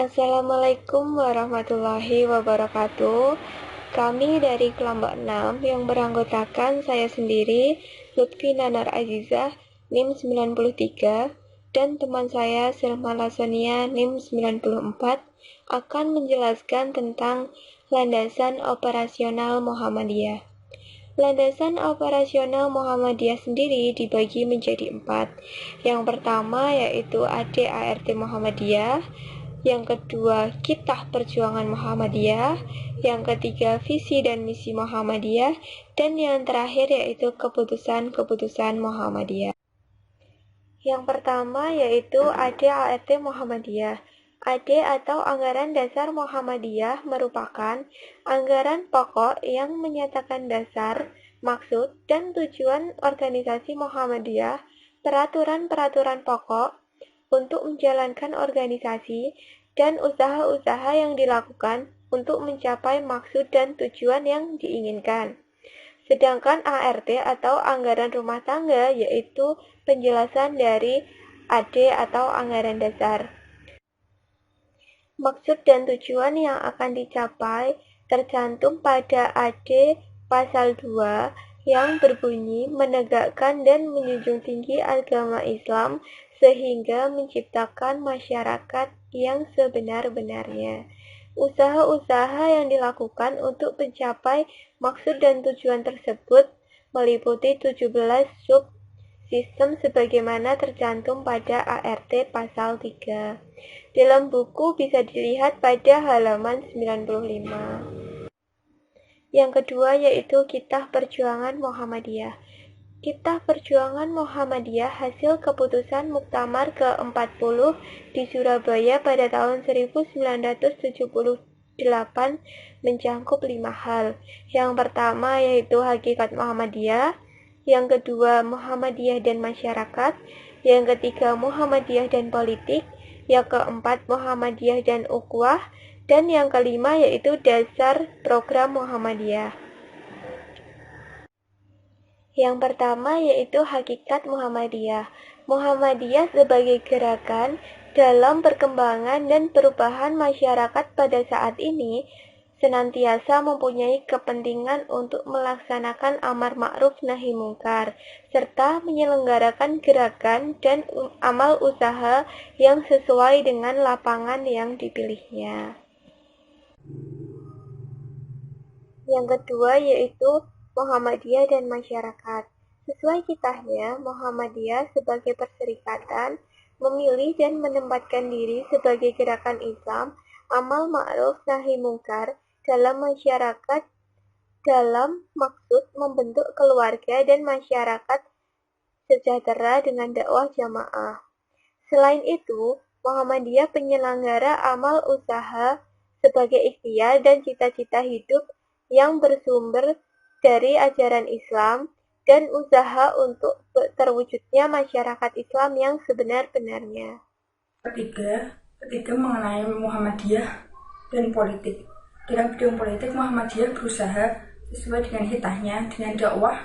Assalamualaikum warahmatullahi wabarakatuh. Kami dari kelompok 6 yang beranggotakan saya sendiri, Lutfi Nanar Azizah, NIM 93, dan teman saya Selma Lasonia, NIM 94, akan menjelaskan tentang landasan operasional Muhammadiyah. Landasan operasional Muhammadiyah sendiri dibagi menjadi 4. Yang pertama yaitu ADART Muhammadiyah, yang kedua Kitab Perjuangan Muhammadiyah, yang ketiga Visi dan Misi Muhammadiyah, dan yang terakhir yaitu Keputusan-Keputusan Muhammadiyah. Yang pertama yaitu ADART Muhammadiyah. AD atau Anggaran Dasar Muhammadiyah merupakan anggaran pokok yang menyatakan dasar, maksud, dan tujuan organisasi Muhammadiyah, peraturan-peraturan pokok untuk menjalankan organisasi, dan usaha-usaha yang dilakukan untuk mencapai maksud dan tujuan yang diinginkan. Sedangkan ART atau Anggaran Rumah Tangga yaitu penjelasan dari AD atau Anggaran Dasar. Maksud dan tujuan yang akan dicapai tercantum pada AD Pasal 2 yang berbunyi menegakkan dan menjunjung tinggi agama Islam sehingga menciptakan masyarakat yang sebenar-benarnya. Usaha-usaha yang dilakukan untuk mencapai maksud dan tujuan tersebut meliputi 17 sub sistem sebagaimana tercantum pada ART Pasal 3. Dalam buku bisa dilihat pada halaman 95. Yang kedua yaitu Kitab Perjuangan Muhammadiyah. Kitab Perjuangan Muhammadiyah hasil keputusan Muktamar ke-40 di Surabaya pada tahun 1978 mencakup 5 hal. Yang pertama yaitu Hakikat Muhammadiyah, yang kedua Muhammadiyah dan Masyarakat, yang ketiga Muhammadiyah dan Politik, yang keempat Muhammadiyah dan Ukhuwah, dan yang kelima yaitu Dasar Program Muhammadiyah. Yang pertama yaitu Hakikat Muhammadiyah. Muhammadiyah sebagai gerakan dalam perkembangan dan perubahan masyarakat pada saat ini senantiasa mempunyai kepentingan untuk melaksanakan amar ma'ruf nahi mungkar serta menyelenggarakan gerakan dan amal usaha yang sesuai dengan lapangan yang dipilihnya. Yang kedua yaitu Muhammadiyah dan Masyarakat. Sesuai kitahnya, Muhammadiyah sebagai perserikatan memilih dan menempatkan diri sebagai gerakan Islam, amal ma'ruf nahi mungkar dalam masyarakat dalam maksud membentuk keluarga dan masyarakat sejahtera dengan dakwah jamaah. Selain itu, Muhammadiyah penyelenggara amal usaha sebagai ikhtiar dan cita-cita hidup yang bersumber dari ajaran Islam dan usaha untuk terwujudnya masyarakat Islam yang sebenar-benarnya. Ketiga mengenai Muhammadiyah dan politik. Dalam bidang politik, Muhammadiyah berusaha sesuai dengan hitahnya dengan dakwah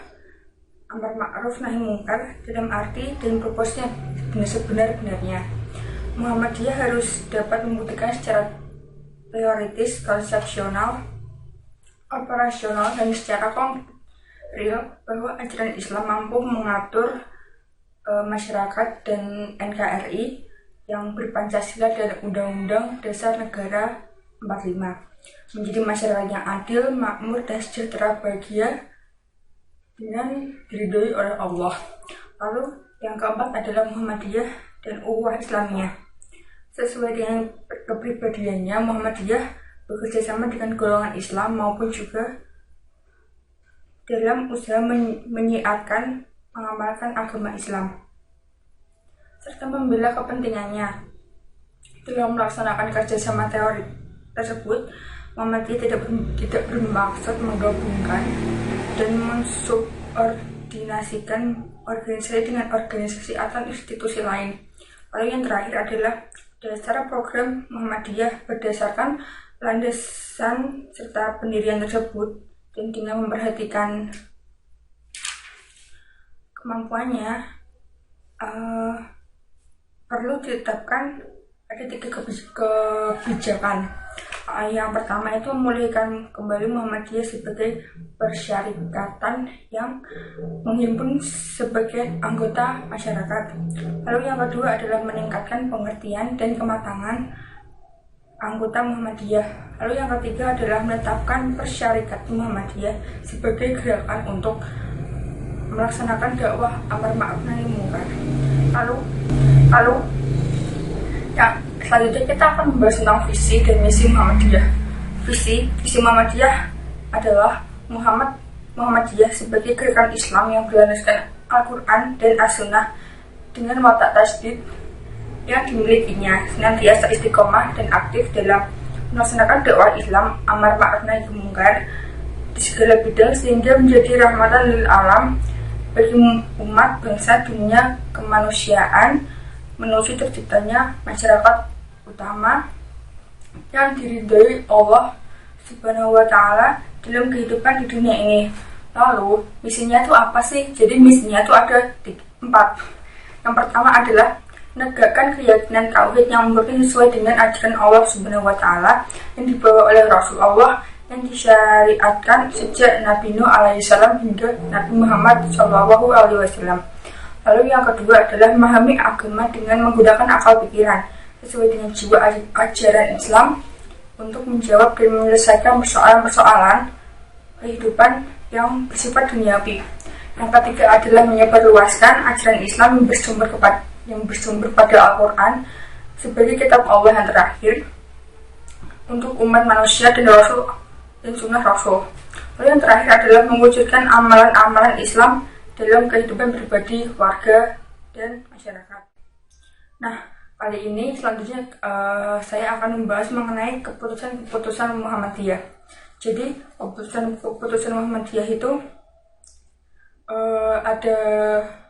amar ma'ruf nahi mungkar dalam arti dan proposnya sebenar-benarnya. Muhammadiyah harus dapat membuktikan secara teoritis, konsepsional, operasional, dan secara real bahwa ajaran Islam mampu mengatur masyarakat dan NKRI yang berpancasila dan Undang-Undang Dasar Negara 45 menjadi masyarakat yang adil, makmur, dan sejahtera bahagia dengan diridhoi oleh Allah. Lalu yang keempat adalah Muhammadiyah dan Ukhuwah Islamiyah. Sesuai dengan kepribadiannya, Muhammadiyah bekerja sama dengan golongan Islam maupun juga dalam usaha menyiarkan, mengamalkan agama Islam serta membela kepentingannya. Dalam melaksanakan kerjasama teori tersebut, Muhammadiyah tidak bermaksud menggabungkan dan mensubordinasikan organisasi dengan organisasi atau institusi lain. Lalu yang terakhir adalah dasar program Muhammadiyah berdasarkan landasan serta pendirian tersebut dan dengan memperhatikan kemampuannya perlu ditetapkan ada 3 kebijakan. Yang pertama itu memulihkan kembali Muhammadiyah sebagai persyarikatan yang menghimpun sebagai anggota masyarakat. Lalu yang kedua adalah meningkatkan pengertian dan kematangan anggota Muhammadiyah. Lalu yang ketiga adalah menetapkan persyarikatan Muhammadiyah sebagai gerakan untuk melaksanakan dakwah amar ma'ruf nahi munkar. Lalu ya, selanjutnya kita akan membahas tentang visi dan misi Muhammadiyah. Visi Muhammadiyah adalah Muhammadiyah sebagai gerakan Islam yang berlandaskan Al-Quran dan As-Sunnah dengan watak tasdid yang dimilikinya, senantiasa istiqomah dan aktif dalam melaksanakan dakwah Islam amar ma'ruf nahi munkar di segala bidang sehingga menjadi rahmatan lil alam bagi umat, bangsa, dunia, kemanusiaan menuju terciptanya masyarakat utama yang diridhoi Allah Subhanahu wa Ta'ala dalam kehidupan di dunia ini. Lalu misinya itu apa sih? Jadi misinya itu ada 4. Yang pertama adalah menegakkan keyakinan tauhid yang murni sesuai dengan ajaran Allah Subhanahu wa Ta'ala yang dibawa oleh Rasul Allah yang disyariatkan sejak Nabi Nuh alaihissalam hingga Nabi Muhammad sallallahu alaihi wasallam. Lalu yang kedua adalah memahami agama dengan menggunakan akal pikiran sesuai dengan jiwa ajaran Islam untuk menjawab dan menyelesaikan persoalan-persoalan kehidupan yang bersifat duniawi. Yang ketiga adalah menyebarluaskan ajaran Islam yang bersumber pada Al-Quran sebagai kitab Allah yang terakhir untuk umat manusia dan Rasul dan sunnah Rasul. Lalu yang terakhir adalah mewujudkan amalan-amalan Islam dalam kehidupan pribadi, warga, dan masyarakat. Nah, kali ini selanjutnya saya akan membahas mengenai keputusan Muhammadiyah. Jadi keputusan Muhammadiyah itu ada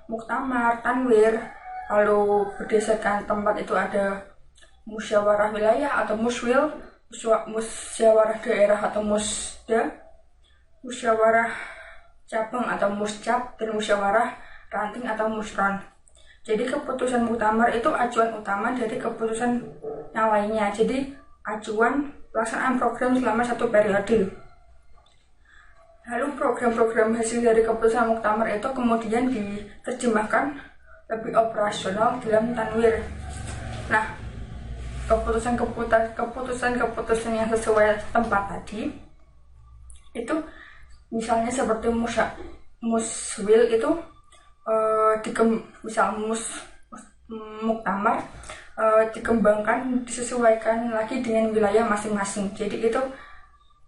muktamar, tanwir, lalu berdasarkan tempat itu ada musyawarah wilayah atau muswil, musyawarah daerah atau musda, musyawarah cabang atau muscap, dan musyawarah ranting atau musron. Jadi keputusan muktamar itu acuan utama dari keputusan yang lainnya. Jadi acuan pelaksanaan program selama 1 periode. Lalu program-program hasil dari keputusan muktamar itu kemudian diterjemahkan lebih operasional dalam tanwir. Nah, keputusan yang sesuai tempat tadi itu misalnya seperti muswil itu muktamar dikembangkan, disesuaikan lagi dengan wilayah masing-masing. Jadi itu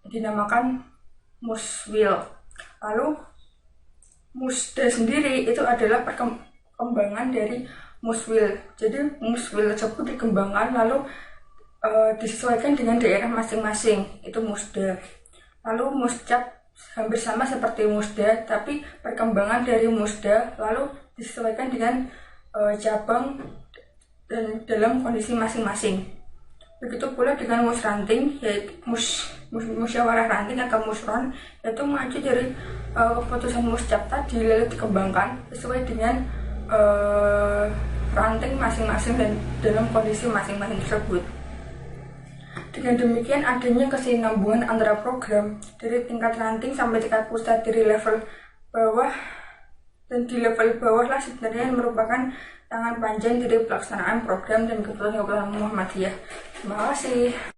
dinamakan muswil. Lalu musda sendiri itu adalah perkembangan dari muswil. Jadi muswil tersebut dikembangkan lalu disesuaikan dengan daerah masing-masing, itu musda. Lalu muscap hampir sama seperti musda, tapi perkembangan dari musda lalu disesuaikan dengan cabang dan dalam kondisi masing-masing. Begitu pula dengan musranting, yaitu musyawarah ranting atau musron, yaitu mengacu dari keputusan muscap tadi lalu dikembangkan sesuai dengan ranting masing-masing dan dalam kondisi masing-masing tersebut. Dengan demikian adanya kesinambungan antara program dari tingkat ranting sampai tingkat pusat dari level bawah, dan di level bawah lah sebenarnya merupakan tangan panjang dari pelaksanaan program dan keputusan Muhammadiyah. Terima kasih.